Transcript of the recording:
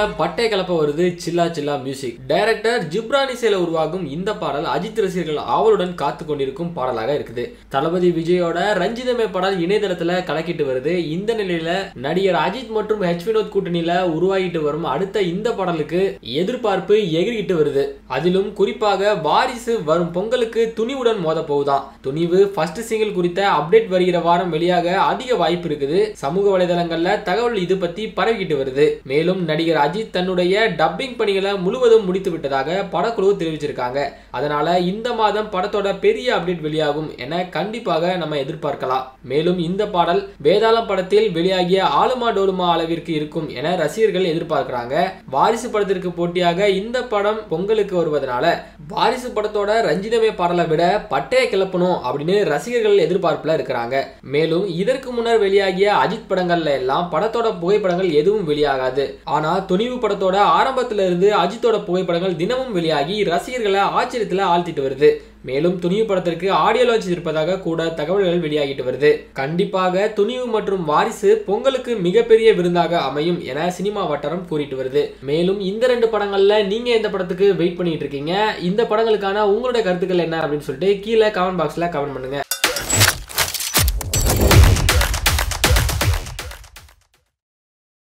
ரசிகர்களை பட்டை கலப்ப வருது சில்லா சில்லா மியூசிக். டைரக்டர் ஜிப்ரான் இசையில உருவாகும் இந்த பாடல் அஜித் ரசிகர்கள் ஆவலுடன் காத்து கொண்டிருக்கும் பாடலாக இருக்குது. தளபதி விஜயோட ரஞ்சிதமே பாடல் இணையதளத்துல கலக்கிட்டு வருது. இந்த நிலையில நடிகர் அஜித் மற்றும் ஹெச் வினோத் கூட்டணியில உருவாகிட்டு வரும் அடுத்த இந்த பாடலுக்கு எதிர்பார்ப்பு எகிரிக்கிட்டு வருது. அதிலும் குறிப்பாக வாரிசு வரும் பொங்கலுக்கு துணிவுடன் மோத போகுதான். துணிவு ஃபர்ஸ்ட் சிங்கிள் குறித்த அப்டேட் வருகிற வாரம் வெளியாக அதிக வாய்ப்பு இருக்குது. சமூக வலைதளங்கள்ல தகவல் இது பத்தி பரவிக்கிட்டு வருது. மேலும் நடிகர் அஜித் தன்னுடைய டப்பிங் பணிகளை முழுவதும் முடித்து விட்டதாக படக்குழு தெரிவிச்சிருக்காங்க. அதனால இந்த மாதம் படத்தோட பெரிய அப்டேட் வெளியாகும் என கண்டிப்பாக நம்ம எதிர்பார்க்கலாம். மேலும் இந்த பாடல் வேதாளம் படத்தில் வெளியாகிய ஆலுமா டோலுமா அளவிற்கு இருக்கும் என ரசிகர்கள் எதிர்பார்க்கிறாங்க. வாரிசு படத்திற்கு போட்டியாக இந்த படம் பொங்கலுக்கு வருவதனால வாரிசு படத்தோட ரஞ்சிதமே பாடலை விட பட்டையை கிளப்பணும் அப்படின்னு ரசிகர்கள் எதிர்பார்ப்புல இருக்கிறாங்க. மேலும் இதற்கு முன்னர் வெளியாகிய அஜித் படங்கள்ல எல்லாம் படத்தோட புகைப்படங்கள் எதுவும் வெளியாகாது. ஆனா துணிவு படத்தோட ஆரம்பத்துல இருந்து அஜித்தோட புகைப்படங்கள் தினமும் வெளியாகி ரசிகர்களை ஆச்சரியத்துல ஆழ்த்திட்டு வருது. மேலும் துணிவு படத்திற்கு ஆடியோ லான்ச் இருப்பதாக கூட தகவல்கள் வெளியாகிட்டு வருது. கண்டிப்பாக துணிவு மற்றும் வாரிசு பொங்கலுக்கு மிகப்பெரிய விருந்தாக அமையும் என சினிமா வட்டாரம் கூறிட்டு வருது. மேலும் இந்த 2 படங்கள்ல நீங்க எந்த படத்துக்கு வெயிட் பண்ணிட்டு இருக்கீங்க? இந்த படங்களுக்கான உங்களுடைய கருத்துக்கள் என்ன அப்படின்னு சொல்லிட்டு கீழே கமெண்ட் பாக்ஸ்ல கமெண்ட் பண்ணுங்க.